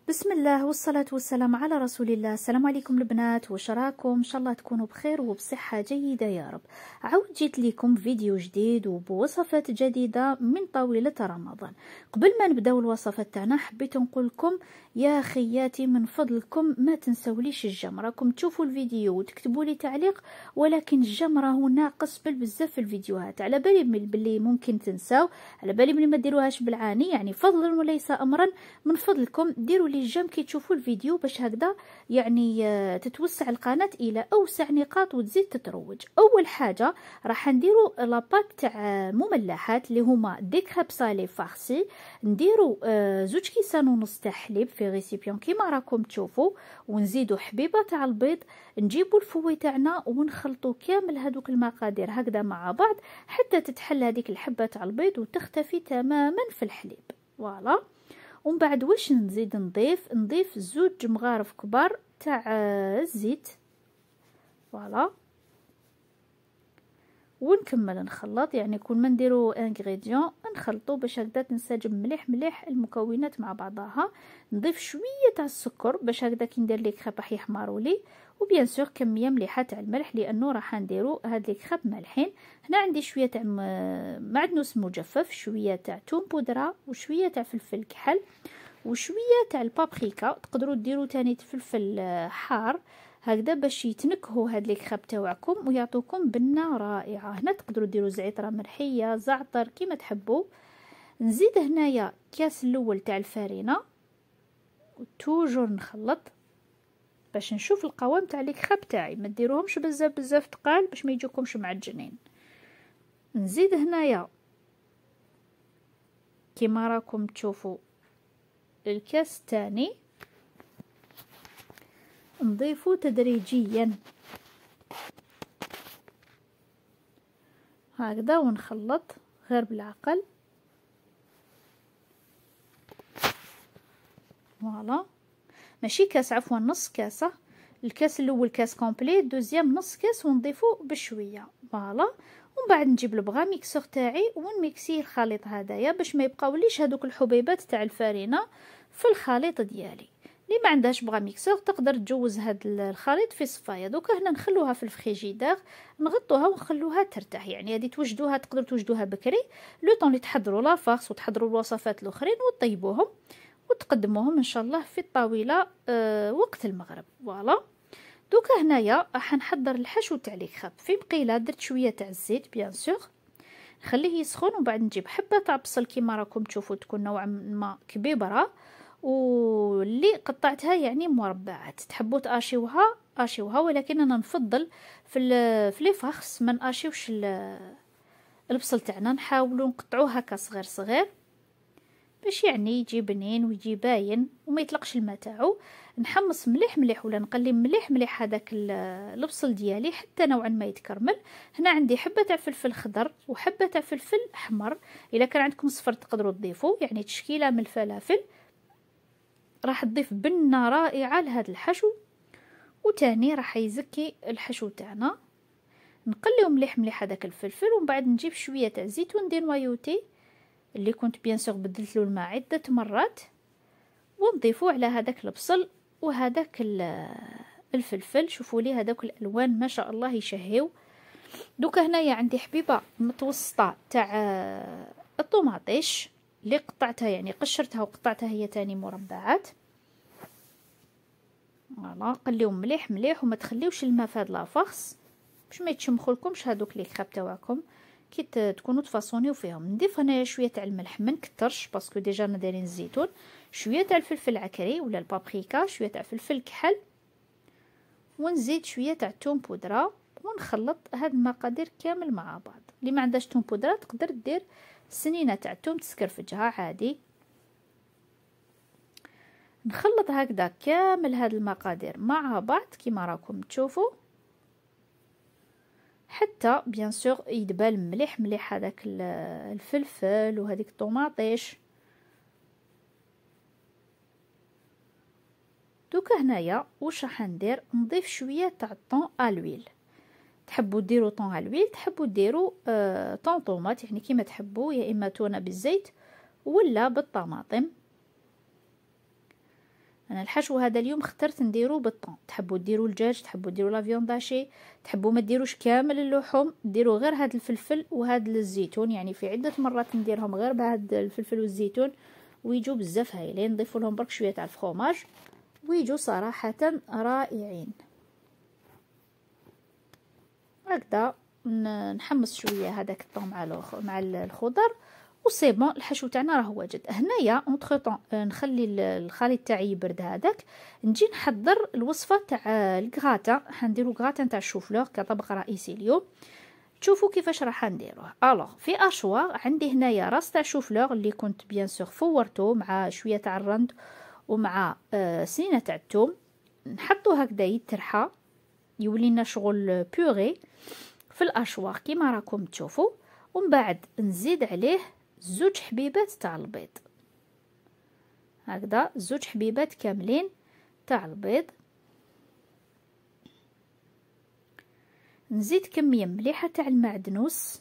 بسم الله والصلاة والسلام على رسول الله. السلام عليكم البنات، واش راكم؟ ان شاء الله تكونوا بخير وبصحة جيدة يا رب. عاود جيت لكم فيديو جديد وبوصفات جديدة من طاولة رمضان. قبل ما نبداو الوصفات تاعنا حبيت نقول لكم يا خياتي من فضلكم ما تنسوليش الجم. راكم تشوفوا الفيديو وتكتبوا لي تعليق، ولكن الجم راهو ناقص بزاف في الفيديوهات. على بالي باللي ممكن تنساو، على بالي بلي ما ديروهاش بالعاني، يعني فضلا وليس امرا، من فضلكم ديروا لي الجم كي تشوفوا الفيديو باش هكذا يعني تتوسع القناه الى اوسع نقاط وتزيد تتروج. اول حاجه راح نديروا لاباك تاع مملحات اللي هما ديكريب صالي فارسي. نديروا 2 كيسان ونص تاع حليب في ريسيبيون كيما راكم تشوفوا، ونزيدوا حبيبه تاع البيض. نجيبوا الفوي تاعنا ونخلطوا كامل هذوك المقادير هكذا مع بعض حتى تتحل هذيك الحبه تاع البيض وتختفي تماما في الحليب. فوالا. ومن بعد واش نزيد نضيف 2 مغارف كبار تاع الزيت. فوالا. ونكمل نخلط، يعني كل ما نديروا انغريديون نخلطوا باش هكذا تنسجم مليح المكونات مع بعضها. نضيف شويه تاع السكر باش هكذا كي ندير لي كريب راح يحمروا لي، وبيان سور كميه مليحه تاع الملح لانه راح نديروا هاد لي كريب مالحين. هنا عندي شويه تاع معدنوس مجفف، شويه تاع توم بودره، وشويه تاع فلفل كحل، وشويه تاع البابريكا. تقدروا ديروا تاني فلفل حار هكذا باش يتنكهوا هاد لي كريب تاعكم ويعطوكم بنه رائعه. هنا تقدروا ديروا زعتره مرحيه، زعتر كيما تحبوا. نزيد هنايا كاس الاول تاع الفارينه، وتوجور نخلط باش نشوف القوام تاع لي كريب تاعي. ما ديروهمش بزاف ثقال باش ما يجوكمش معجنين. نزيد هنايا كيما راكم تشوفوا الكاس الثاني، نضيفه تدريجيا هكذا ونخلط غير بالعقل. فوالا. ماشي كاس، عفوا نص كاسه. الكاس الاول كاس كومبلي، دوزيام نص كاس ونضيفه بشويه. فوالا. ومن بعد نجيب البغا ميكسور تاعي ونميكسيه الخليط هدايا باش ما يبقاوليش هذوك الحبيبات تاع الفارينه في الخليط ديالي. اللي ما عندهاش بغا ميكسور تقدر تجوز هاد الخليط في صفايه. دوكا هنا نخلوها في الفريجيدير، نغطوها ونخلوها ترتاح. يعني هذه توجدوها، تقدروا توجدوها بكري لو طون اللي تحضروا لافارس وتحضروا الوصفات الاخرين وطيبوهم وتقدموهم ان شاء الله في الطاوله وقت المغرب. فوالا. دوكا هنايا راح نحضر الحشو تاع لي كريب. في مقيله درت شويه تاع الزيت بيان سور، نخليه يسخن، ومن بعد نجيب حبه تاع بصل كيما راكم تشوفوا تكون نوعا ما كبيبره، واللي قطعتها يعني مربعات. تحبوا اشيوها، ولكن انا نفضل في لي فارس ما ناشيوش البصل تاعنا، نحاولوا نقطعوه هكا صغير باش يعني يجي بنين ويجي باين وما يطلقش الماء تاعو. نحمص مليح ولا نقلي مليح هذاك البصل ديالي حتى نوعا ما يتكرمل. هنا عندي حبه تاع فلفل خضر وحبه تاع فلفل احمر، الا كان عندكم صفر تقدروا تضيفوا، يعني تشكيله من الفلافل راح تضيف بنه رائعه لهذا الحشو. وتاني راح يزكي الحشو تاعنا. نقليو مليح هذاك الفلفل، ومن بعد نجيب شويه تاع زيت وندير نوايوتي اللي كنت بيان سور بدلت له الماء عده مرات، ونضيفوه على هذاك البصل وهذاك الفلفل. شوفوا لي هذاك الالوان ما شاء الله يشهيو. دوكا هنايا عندي حبيبه متوسطه تاع الطوماطيش اللي قطعتها، يعني قشرتها وقطعتها هي تاني مربعات. فوالا. قليهم مليح وما تخليوش الماء في هاد لافاس باش ما يتشمخولكمش هذوك لي كريب تاعكم كي تكونوا تفاصونيو فيهم. نضيف هنايا شويه تاع الملح، ما نكترش باسكو ديجا دايرين الزيتون، شويه تاع الفلفل العكري ولا البابريكا، شويه تاع فلفل كحل، ونزيد شويه تاع توم بودره، ونخلط هاد المقادير كامل مع بعض. اللي ما عندهاش توم بودره تقدر دير سنينه تاع توم تسكرفجها عادي. نخلط هكذا كامل هاد المقادير مع بعض كيما راكم تشوفوا حتى بيان سور يدبل مليح هذاك الفلفل وهذيك الطوماطيش. دوكا هنايا واش راح ندير؟ نضيف شويه تاع الطون الويل. تحبوا ديروا طون الويل، تحبوا ديروا طون طوماط، يعني كيما تحبوا، يا اما تونه بالزيت ولا بالطماطم. انا الحشو هذا اليوم اخترت نديرو بالطون. تحبوا ديروا الدجاج، تحبوا ديروا لا فيون داشي، تحبوا ما ديروش كامل اللحوم، ديروا غير هذا الفلفل وهذا الزيتون. يعني في عده مرات نديرهم غير بهذا الفلفل والزيتون ويجوا بزاف هايلين. نضيفوا لهم برك شويه تاع الفرomاج ويجوا صراحه رائعين. هكذا نحمص شويه هذاك الطون مع الخضر وسي بون. الحشو تاعنا راه واجد. هنايا اونطخ طون نخلي الخليط تاعي يبرد هذاك، نجي نحضر الوصفه تاع الكغاتا. حنديروا كغاتا تاع الشوفلور كطبق رئيسي اليوم. تشوفوا كيفاش راح نديروه. الوغ في اشوا عندي هنايا راس تاع شوفلور اللي كنت بيان سور فورته مع شويه تاع الرند ومع سنينه تاع الثوم. نحطو هكذا يترحى يولي لنا شغل بيغي في الاشواق كيما راكم تشوفوا. ومن بعد نزيد عليه زوج حبيبات تاع البيض. هكذا زوج حبيبات كاملين تاع البيض. نزيد كميه مليحه تاع المعدنوس.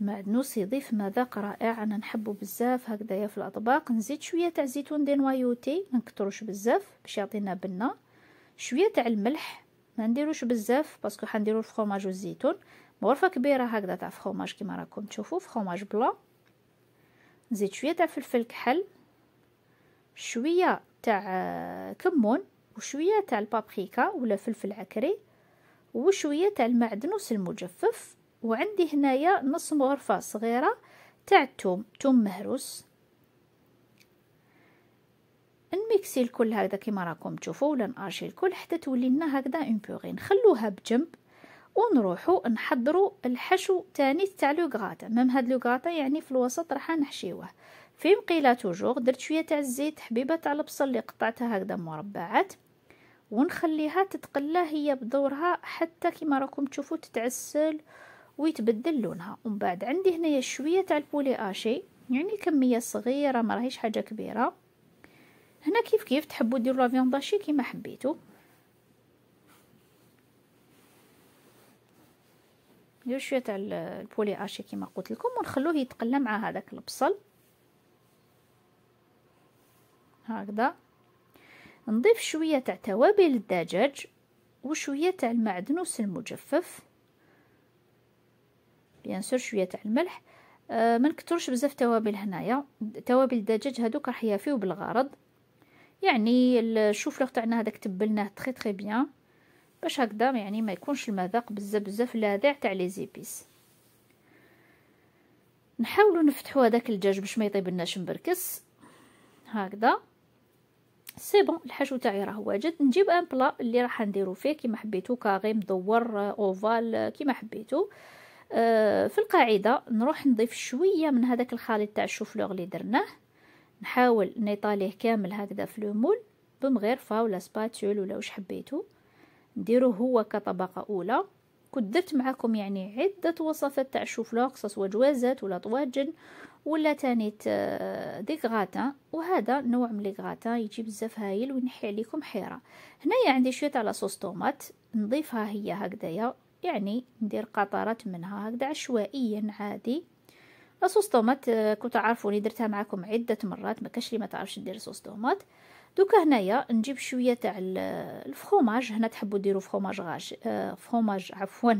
المعدنوس يضيف مذاق رائع، انا نحبه بزاف هكذايا في الاطباق. نزيد شويه تاع زيتون دي نوايوتي، ما نكتروش بزاف باش يعطينا بنه. شويه تاع الملح، ما نديروش بزاف باسكو حنديرو الفرomاج والزيتون. غرفه كبيره هكذا تاع فرomاج كيما راكم تشوفوا، فرomاج بلا. نزيد شويه تاع فلفل كحل، شويه تاع كمون، وشويه تاع البابريكا ولا فلفل عكري، وشويه تاع المعدنوس المجفف. وعندي هنايا نص غرفه صغيره تاع الثوم، ثوم مهروس. نميكسي الكل هكذا كيما راكم تشوفوا ولا نارجي الكل حتى تولي لنا هكذا اون بوغي. نخلوها بجنب ونروحوا نحضروا الحشو تاني تاع لو غاتا. ميم هاد لو غاتا يعني في الوسط راح نحشيوه. في مقيله توجور درت شويه تاع الزيت، حبيبه تاع البصل اللي قطعتها هكذا مربعات، ونخليها تتقلى هي بدورها حتى كيما راكم تشوفوا تتعسل ويتبدل لونها. ومن بعد عندي هنايا شويه تاع البولي اشي، يعني كميه صغيره ما راهيش حاجه كبيره. هنا كيف تحبوا ديروا لا فيون داشي كيما حبيتوا. ندير شويه تاع البولي اشي كيما قلت لكم ونخلوه يتقلى مع هذاك البصل هكذا. نضيف شويه تاع توابل الدجاج وشويه تاع المعدنوس المجفف، بيان سور شويه تاع الملح. ما نكتروش بزاف توابل هنايا. توابل الدجاج هذوك راح يافيو بالغرض. يعني الشوفلور تاعنا هذاك تبلناه تري بيان باش هكذا يعني ما يكونش المذاق بزاف لاذع تاع لي زيبيس. نحاولوا نفتحوا هذاك الدجاج باش ما يطيبلناش مبركس هكذا. سي بون الحشو تاعي راه واجد. نجيب ان بلا اللي راح نديرو فيه كيما حبيتو، كاغي مدور اوفال كيما حبيتو. في القاعده نروح نضيف شويه من هذاك الخليط تاع الشوفلور اللي درناه، نحاول نيطاليه كامل هكذا في لومول بمغرفه ولا سباتول ولا واش حبيتو. نديروه هو كطبقه اولى. كنت درت معكم يعني عده وصفات تاع الشوفلور، سواء جوازات ولا طواجن ولا تانيت دي غراتان. وهذا نوع من لي غراتان يجي بزاف هايل وينحي عليكم حيره. هنايا عندي شويه على صوص طوماط نضيفها هي هكذايا، يعني ندير قطرات منها هكذا عشوائيا عادي. صوص طوماط كنت عارفوني درتها معكم عده مرات، ما كاش لي ما تعرفش دير صوص طوماط. دوكا هنايا نجيب شويه تاع الفرomاج. هنا تحبوا ديروا فرomاج غاش فرomاج عفوا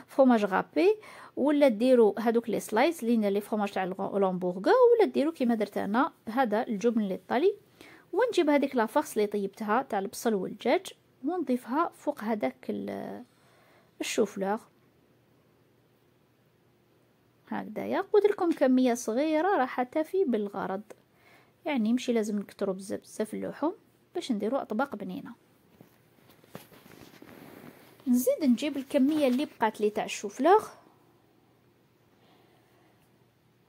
فرomاج غابي، ولا ديروا هذوك لي سلايس لي فرomاج تاع لومبورغر، ولا ديروا كيما درت انا هذا الجبن الايطالي. ونجيب هذيك لافاس اللي طيبتها تاع البصل والدجاج ونضيفها فوق هذاك الشوفلور هكذايا. قلت لكم كميه صغيره راح تفي بالغرض، يعني مشي لازم نكتروا بزاف اللحوم باش نديروا اطباق بنينه. نزيد نجيب الكميه اللي بقات لي تاع الشوفلور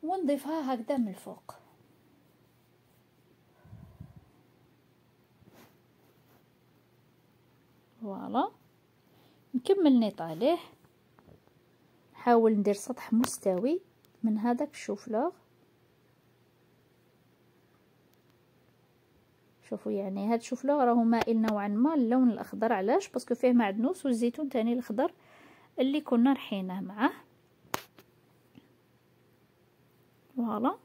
ونضيفها هكذا من الفوق. فوالا نكمل نيطاليه. نحاول ندير سطح مستوي من هذاك الشوفلور. شوفوا يعني هاد الشوفلور راهو مائل نوعا ما اللون الاخضر. علاش؟ باسكو فيه معدنوس والزيتون تاني الاخضر اللي كنا رحيناه معاه. فوالا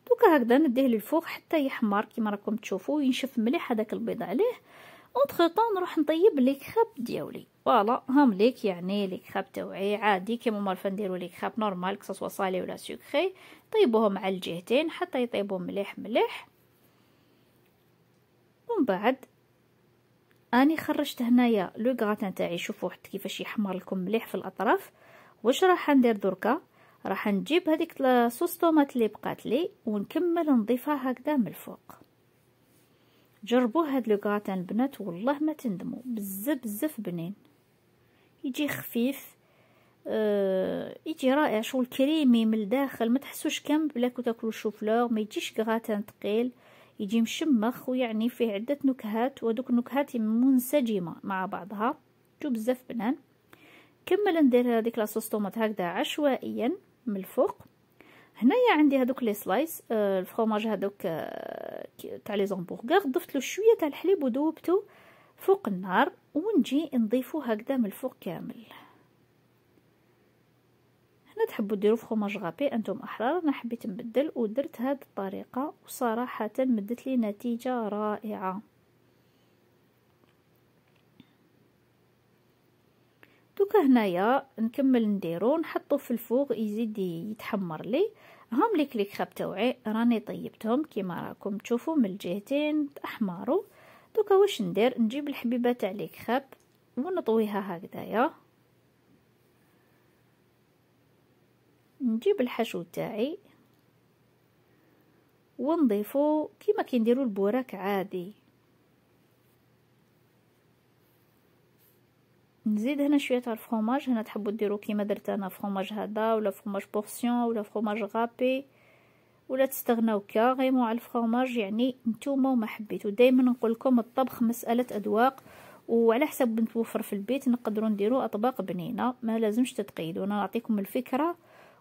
دوكا هكذا نديه للفوق حتى يحمر كيما راكم تشوفوا، ينشف مليح هذاك البيض عليه. اونتخ طون نروح نطيب لي كراب ديالي. فوالا هام ليك يعني لي كراب تاوعي عادي كيما مالفا نديرو لي كراب نورمال كسوا صالي ولا سكري، طيبوهم على الجهتين حتى يطيبوا مليح مليح. ومن بعد اني خرجت هنايا لو غراتان تاعي، شوفوا حتى كيفاش يحمر لكم مليح في الاطراف. واش راح ندير دركا؟ راح نجيب هذيك لاصوص طوماط اللي بقات لي ونكمل نضيفها هكذا من الفوق. جربوا هاد لو غراتان البنات والله ما تندموا، بزاف بزاف بنين، يجي خفيف يجي رائع، شغل كريمي من الداخل، ما تحسوش كم بلاكو تاكلوا شوفلور، ما يجيش غراتان ثقيل، يجي مشمخ ويعني فيه عده نكهات، ودوك النكهات منسجمه مع بعضها، جو بزاف بنان. كمل ندير هذيك لاصوص طوماط هكذا عشوائيا من الفوق. هنايا عندي هذوك لي سلايس الفرomاج هذوك تاع لي زامبورغر، ضفت له شويه تاع الحليب وذوبته فوق النار، ونجي نضيفو هكذا من الفوق كامل. هنا تحبوا ديروا فرomاج غابي انتم احرار، انا حبيت نبدل ودرت هذه الطريقه وصراحه مدت لي نتيجه رائعه. دوكا هنايا نكمل نديرو نحطو في الفوق يزيد يتحمر لي. هام لي كراب تاوعي راني طيبتهم كيما راكم تشوفوا من الجهتين احمروا. دوكا واش ندير؟ نجيب الحبيبه تاع لي كراب ونطويها هكذايا، نجيب الحشو تاعي ونضيفو كيما كنديروا البوراك عادي. نزيد هنا شويه تاع الفرomاج، هنا تحبوا ديروا كيما درت انا فرomاج هذا ولا فرomاج بورسيون ولا فرomاج غابي، ولا تستغناو كاريمون على الفرomاج، يعني نتوما وما حبيتوا. دائما نقول لكم الطبخ مساله اذواق، وعلى حسب نتوفر في البيت نقدروا نديروا اطباق بنينه، ما لازمش تتقيدوا، انا نعطيكم الفكره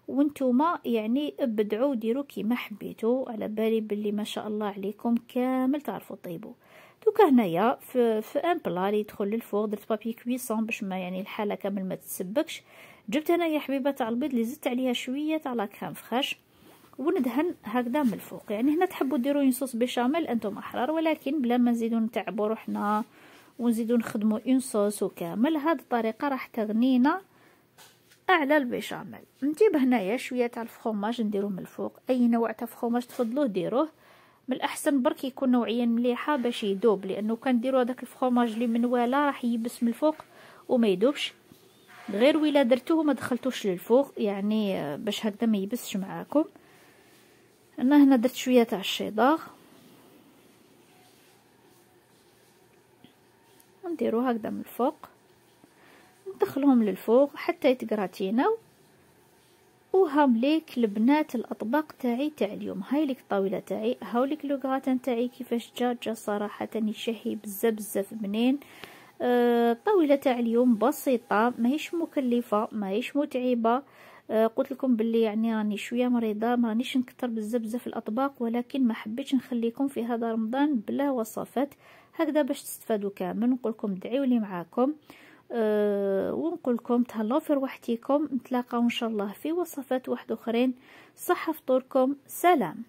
وانتوما يعني ابدعوا ديروا كيما حبيتوا، على بالي باللي ما شاء الله عليكم كامل تعرفوا طيبوا. دوكا هنايا في ان بلا اللي يدخل للفوق درت بابي كويسون باش ما يعني الحاله كامل ما تتسبكش. جبت هنايا حبيبه تاع البيض اللي زدت عليها شويه تاع لا كريم فريش وندهن هكذا من الفوق. يعني هنا تحبوا ديروا صوص بيشاميل انتم احرار، ولكن بلا ما نزيدوا نتعبوا روحنا ونزيدوا نخدموا اون صوص وكامل، هذه الطريقه راح تغنينا اعلى البيشاميل. نجيب هنايا شويه تاع الفرomاج نديروه من الفوق، اي نوع تاع فرomاج تفضلوه ديروه، من الاحسن برك يكون نوعيه مليحه باش يذوب، لانه كان ديروا هذاك الفرomاج اللي من ولا راح يبس من الفوق وما يذوبش، غير ولا درتوه ما دخلتوش للفوق يعني باش هكذا ما يبسش معاكم. انا هنا درت شويه تاع الشيدار ونديروه هكذا من الفوق، ندخلهم للفوق حتى يتقراتيناو. وهام ليك البنات الاطباق تاعي تاع اليوم، هاي ليك الطاوله تاعي، هاوليك لو غراتان تاعي كيفاش جا صراحه يشهي بزاف بزاف بنين. الطاوله تاع اليوم بسيطه ماهيش مكلفه ماهيش متعبه. قلت لكم باللي يعني راني شويه مريضه، ما رانيش نكثر بزاف بزاف الاطباق، ولكن ما حبيتش نخليكم في هذا رمضان بلا وصفات هكذا باش تستفادوا كامل. نقول لكم ادعيوا لي معاكم ونقول لكم تهلاو في روحتكم، نتلاقاو ان شاء الله في وصفات واحد اخرين. صحه فطوركم، سلام.